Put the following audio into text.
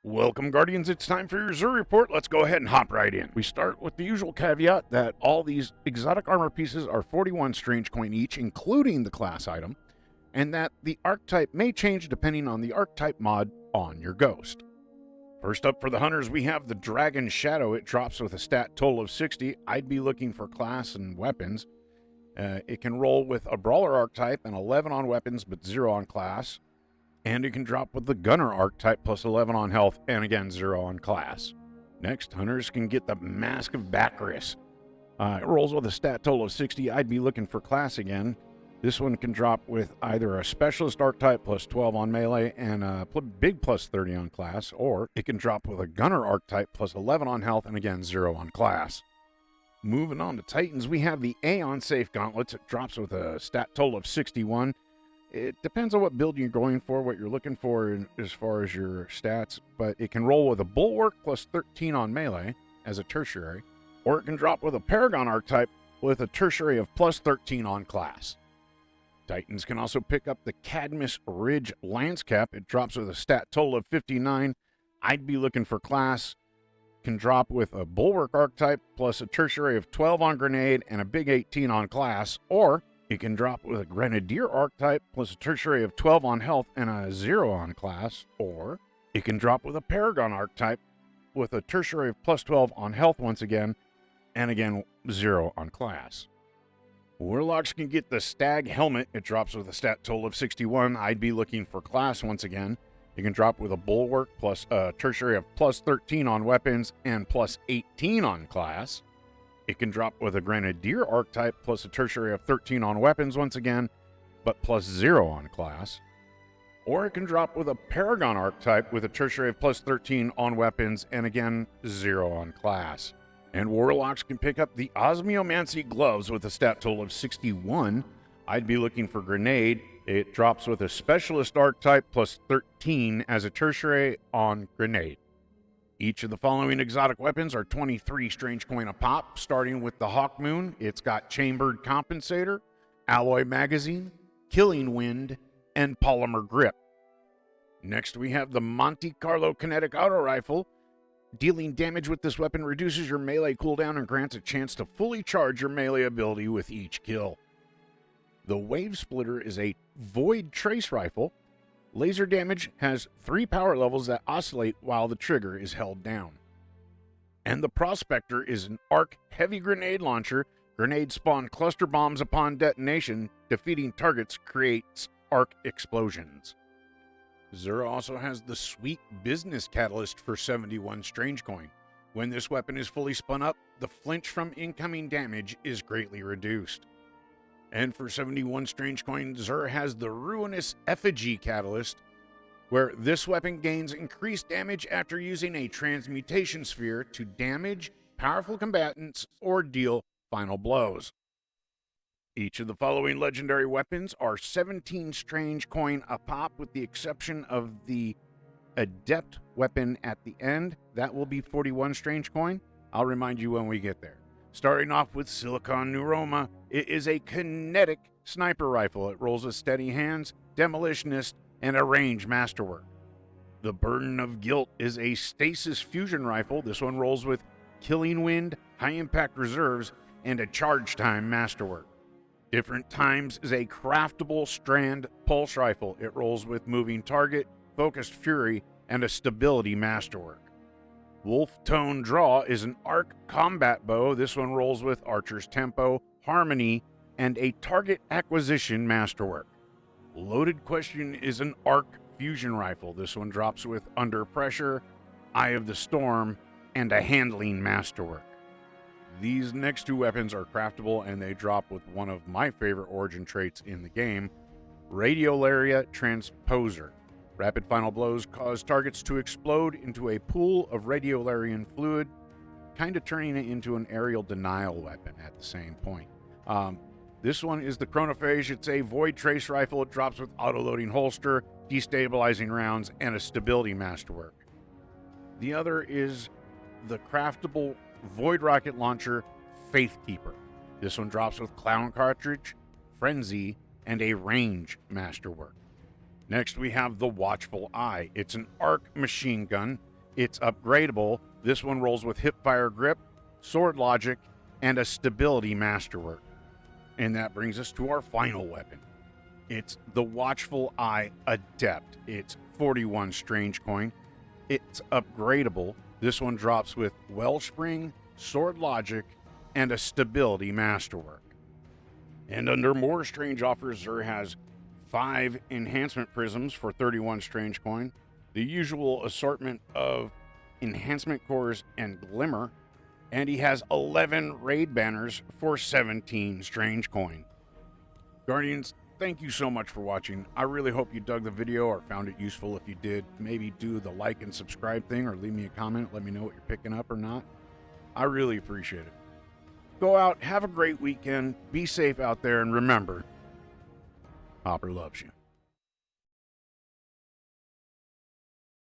Welcome, Guardians. It's time for your Xur Report. Let's go ahead and hop right in. We start with the usual caveat that all these exotic armor pieces are 41 strange coin each, including the class item, and that the archetype may change depending on the archetype mod on your ghost. First up for the hunters, we have the Dragon Shadow. It drops with a stat total of 60. I'd be looking for class and weapons. It can roll with a Brawler archetype and 11 on weapons, but 0 on class. And it can drop with the Gunner archetype plus 11 on health, and again 0 on class. Next, hunters can get the Mask of Baccharis. It rolls with a stat total of 60. I'd be looking for class again. This one can drop with either a Specialist archetype plus 12 on melee and a big plus 30 on class, or it can drop with a Gunner archetype plus 11 on health, and again 0 on class. Moving on to Titans, we have the Aeon Safe Gauntlets. It drops with a stat total of 61. It depends on what build you're going for, what you're looking for as far as your stats, but it can roll with a Bulwark plus 13 on melee as a tertiary, or it can drop with a Paragon archetype with a tertiary of plus 13 on class. Titans can also pick up the Cadmus Ridge Lance Cap. It drops with a stat total of 59. I'd be looking for class. Can drop with a Bulwark archetype plus a tertiary of 12 on grenade and a big 18 on class, or it can drop with a Grenadier archetype plus a tertiary of 12 on health and a 0 on class, or it can drop with a Paragon archetype with a tertiary of plus 12 on health once again, and again 0 on class. Warlocks can get the Stag Helmet. It drops with a stat total of 61. I'd be looking for class once again. You can drop with a Bulwark plus a tertiary of plus 13 on weapons and plus 18 on class. It can drop with a Grenadier archetype plus a tertiary of 13 on weapons once again, but plus 0 on class. Or it can drop with a Paragon archetype with a tertiary of plus 13 on weapons and again 0 on class. And Warlocks can pick up the Osmiomancy Gloves with a stat total of 61. I'd be looking for Grenade. It drops with a Specialist archetype plus 13 as a tertiary on Grenade. Each of the following exotic weapons are 23 strange coin a pop, starting with the Hawkmoon. It's got Chambered Compensator, Alloy Magazine, Killing Wind, and Polymer Grip. Next, we have the Monte Carlo Kinetic Auto Rifle. Dealing damage with this weapon reduces your melee cooldown and grants a chance to fully charge your melee ability with each kill. The Wave Splitter is a Void Trace Rifle. Laser damage has 3 power levels that oscillate while the trigger is held down. And the Prospector is an arc heavy grenade launcher. Grenades spawn cluster bombs upon detonation. Defeating targets creates arc explosions. Xur also has the Sweet Business Catalyst for 71 strange coin. When this weapon is fully spun up, the flinch from incoming damage is greatly reduced. And for 71 strange coin, Xur has the Ruinous Effigy Catalyst, where this weapon gains increased damage after using a transmutation sphere to damage powerful combatants or deal final blows. Each of the following legendary weapons are 17 strange coin a pop, with the exception of the Adept weapon at the end. That will be 41 strange coin. I'll remind you when we get there. Starting off with Silicon Neuroma, it is a kinetic sniper rifle. It rolls with steady hands, demolitionist, and a range masterwork. The Burden of Guilt is a stasis fusion rifle. This one rolls with Killing Wind, high impact reserves, and a charge time masterwork. Different Times is a craftable strand pulse rifle. It rolls with moving target, focused fury, and a stability masterwork. Wolf Tone Draw is an arc combat bow. This one rolls with Archer's Tempo, Harmony, and a target acquisition masterwork. Loaded Question is an arc fusion rifle. This one drops with Under Pressure, Eye of the Storm, and a handling masterwork. These next 2 weapons are craftable, and they drop with one of my favorite origin traits in the game, Radiolaria Transposer. Rapid final blows cause targets to explode into a pool of radiolarian fluid, kind of turning it into an aerial denial weapon at the same point. This one is the Chronophage. It's a Void Trace Rifle. It drops with auto-loading holster, destabilizing rounds, and a stability masterwork. The other is the craftable Void Rocket Launcher Faithkeeper. This one drops with Clown Cartridge, Frenzy, and a range masterwork. Next, we have the Watchful Eye. It's an arc machine gun. It's upgradable. This one rolls with hipfire grip, sword logic, and a stability masterwork. And that brings us to our final weapon. It's the Watchful Eye Adept. It's 41 strange coin. It's upgradable. This one drops with Wellspring, sword logic, and a stability masterwork. And under more strange offers, Xur has 5 enhancement prisms for 31 strange coin, the usual assortment of enhancement cores and glimmer, and he has 11 raid banners for 17 strange coin. Guardians, thank you so much for watching. I really hope you dug the video or found it useful. If you did, maybe do the like and subscribe thing or leave me a comment. Let me know what you're picking up or not. I really appreciate it. Go out, have a great weekend, be safe out there, and remember, Hopper loves you.